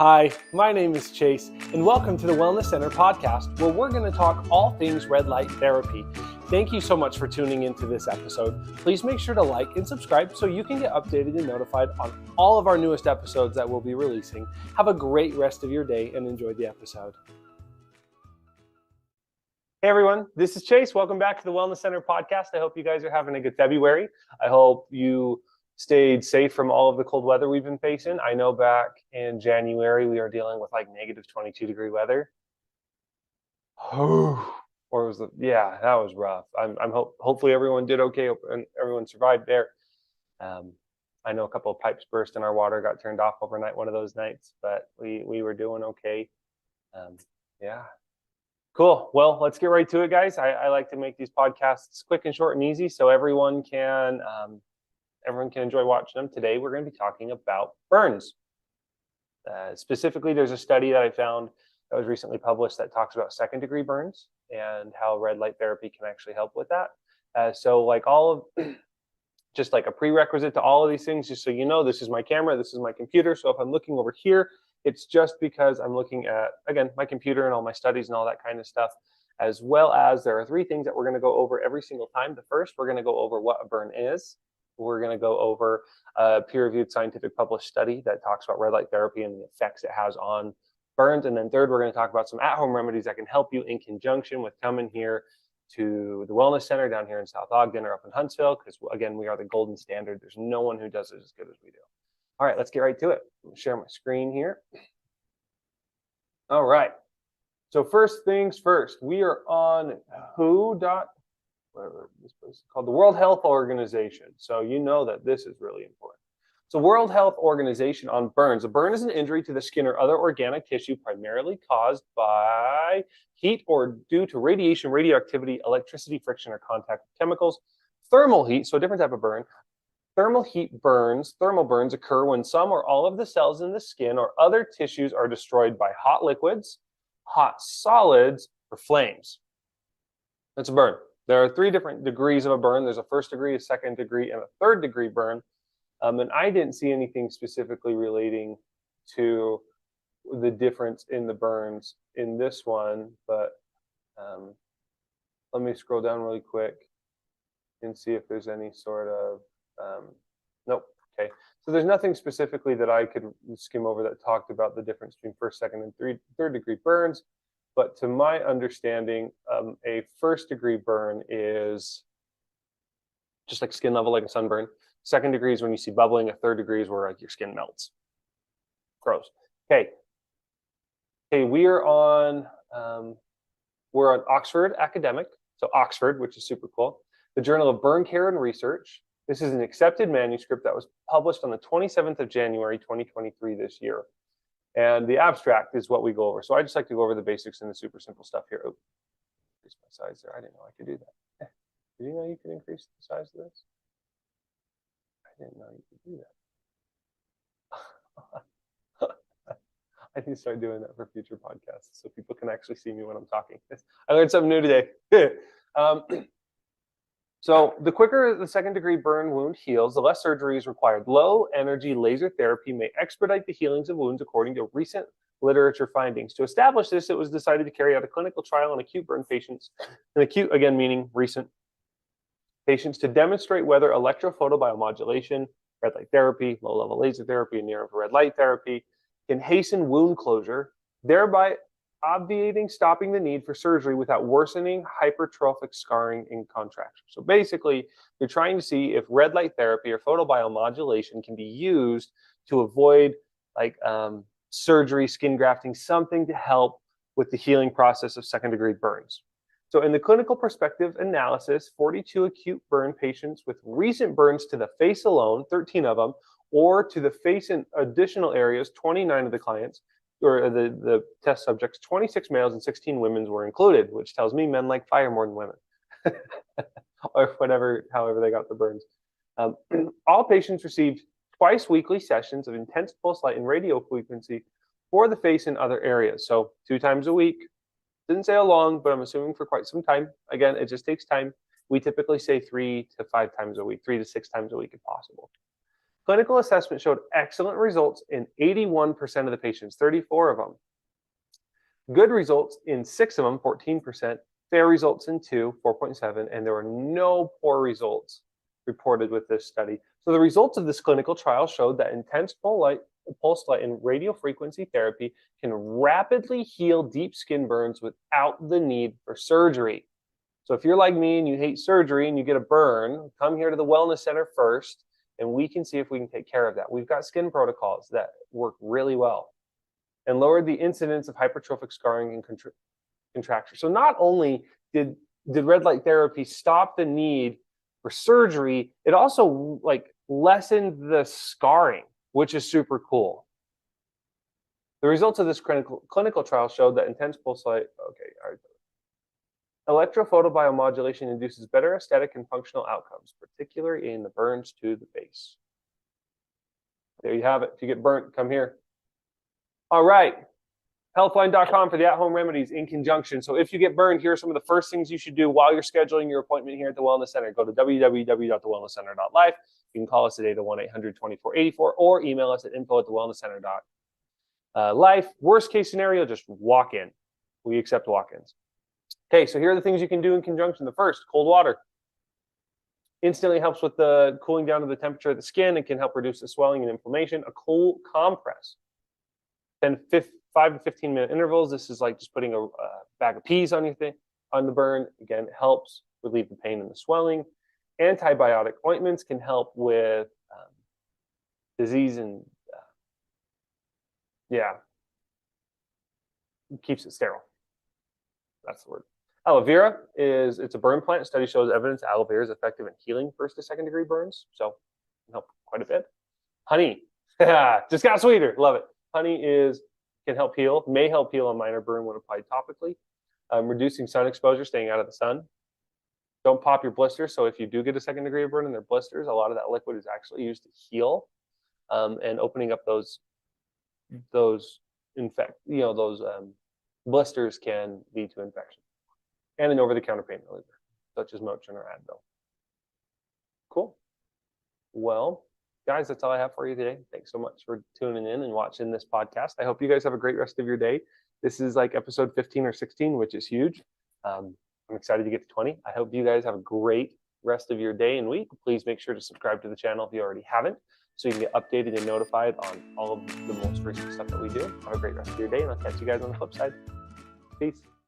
Hi, my name is Chase, and welcome to the Wellness Center podcast, where we're going to talk all things red light therapy. Thank you so much for tuning into this episode. Please make sure to like and subscribe so you can get updated and notified on all of our newest episodes that we'll be releasing. Have a great rest of your day and enjoy the episode. Hey everyone, this is Chase. Welcome back to the Wellness Center podcast. I hope you guys are having a good February. I hope you stayed safe from all of the cold weather we've been facing. I know back in January we were dealing with like negative 22 degree weather. Or was it? Yeah, that was rough. Hopefully everyone did okay and everyone survived there. I know a couple of pipes burst and our water got turned off overnight one of those nights, but we were doing okay. Yeah. Cool. Well, let's get right to it, guys. I like to make these podcasts quick and short and easy so everyone can enjoy watching them. Today, we're going to be talking about burns. Specifically, there's a study that I found that was recently published that talks about second-degree burns and how red light therapy can actually help with that. So like just like a prerequisite to all of these things, just so you know, this is my camera, this is my computer. So if I'm looking over here, it's just because I'm looking at, again, my computer and all my studies and all that kind of stuff, as well as there are three things that we're going to go over every single time. The first, we're going to go over what a burn is. We're going to go over a peer-reviewed scientific published study that talks about red light therapy and the effects it has on burns. And then third, we're going to talk about some at-home remedies that can help you in conjunction with coming here to the Wellness Center down here in South Ogden or up in Huntsville, because again, we are the golden standard. There's no one who does it as good as we do. All right, let's get right to it. I'm going to share my screen here. All right. So first things first, we are on whatever this place is called, the World Health Organization. So you know that this is really important. So World Health Organization on burns. A burn is an injury to the skin or other organic tissue primarily caused by heat or due to radiation, radioactivity, electricity, friction, or contact with chemicals. Thermal heat, so a different type of burn. Thermal burns occur when some or all of the cells in the skin or other tissues are destroyed by hot liquids, hot solids, or flames. That's a burn. There are three different degrees of a burn. There's a first degree, a second degree, and a third degree burn. And I didn't see anything specifically relating to the difference in the burns in this one, but let me scroll down really quick and see if there's any sort of, nope, okay. So there's nothing specifically that I could skim over that talked about the difference between first, second, and third degree burns. But to my understanding, a first degree burn is just like skin level, like a sunburn. Second degree is when you see bubbling. A third degree is where like your skin melts. Gross. Okay. Okay, we're on Oxford Academic. So Oxford, which is super cool. The Journal of Burn Care and Research. This is an accepted manuscript that was published on the 27th of January, 2023 this year. And the abstract is what we go over. So I just like to go over the basics and the super simple stuff here. Oh, increase my size there. I didn't know I could do that. Did you know you could increase the size of this? I didn't know you could do that. I need to start doing that for future podcasts so people can actually see me when I'm talking. I learned something new today. So the quicker the second degree burn wound heals, the less surgery is required. Low energy laser therapy may expedite the healings of wounds according to recent literature findings. To establish this, it was decided to carry out a clinical trial on acute burn patients, and acute again meaning recent patients, to demonstrate whether electrophotobiomodulation, red light therapy, low-level laser therapy, and near-infrared light therapy can hasten wound closure, thereby obviating, stopping the need for surgery without worsening hypertrophic scarring and contracture. So basically, you're trying to see if red light therapy or photobiomodulation can be used to avoid like surgery, skin grafting, something to help with the healing process of second-degree burns. So in the clinical perspective analysis, 42 acute burn patients with recent burns to the face alone, 13 of them, or to the face and additional areas, 29 of the clients, or the test subjects, 26 males and 16 women were included, which tells me men like fire more than women, or whatever, however they got the burns. All patients received twice weekly sessions of intense pulse light and radio frequency for the face and other areas. So 2 times a week. Didn't say how long, but I'm assuming for quite some time. Again, it just takes time. We typically say 3 to 5 times a week, 3 to 6 times a week if possible. Clinical assessment showed excellent results in 81% of the patients, 34 of them. Good results in 6 of them, 14%. Fair results in 2, 4.7, and there were no poor results reported with this study. So the results of this clinical trial showed that intense pulse light and radiofrequency therapy can rapidly heal deep skin burns without the need for surgery. So if you're like me and you hate surgery and you get a burn, come here to the Wellness Center first, and we can see if we can take care of that. We've got skin protocols that work really well and lowered the incidence of hypertrophic scarring and contracture. So not only did red light therapy stop the need for surgery, it also lessened the scarring, which is super cool. The results of this clinical trial showed that intense pulse light, electrophotobiomodulation induces better aesthetic and functional outcomes, particularly in the burns to the face. There you have it. If you get burnt, come here. All right. Healthline.com for the at-home remedies in conjunction. So if you get burned, here are some of the first things you should do while you're scheduling your appointment here at the Wellness Center. Go to www.thewellnesscenter.life. You can call us today to 1-800-2484 or email us at info@thewellnesscenter.life. Worst case scenario, just walk in. We accept walk-ins. Okay, so here are the things you can do in conjunction. The first, cold water. Instantly helps with the cooling down of the temperature of the skin. It can help reduce the swelling and inflammation. A cool compress. Then 5 to 15 minute intervals. This is like just putting a bag of peas on the burn. Again, it helps relieve the pain and the swelling. Antibiotic ointments can help with disease and keeps it sterile. That's the word. Aloe vera it's a burn plant. Study shows evidence aloe vera is effective in healing 1st to 2nd degree burns. So it can help quite a bit. Honey, just got sweeter. Love it. Honey may help heal a minor burn when applied topically. Reducing sun exposure, staying out of the sun. Don't pop your blisters. So if you do get a 2nd degree burn and they're blisters, a lot of that liquid is actually used to heal, and opening up those blisters can lead to infection. And an over-the-counter pain reliever, such as Motrin or Advil. Cool. Well, guys, that's all I have for you today. Thanks so much for tuning in and watching this podcast. I hope you guys have a great rest of your day. This is like episode 15 or 16, which is huge. I'm excited to get to 20. I hope you guys have a great rest of your day and week. Please make sure to subscribe to the channel if you already haven't, so you can get updated and notified on all of the most recent stuff that we do. Have a great rest of your day, and I'll catch you guys on the flip side. Peace.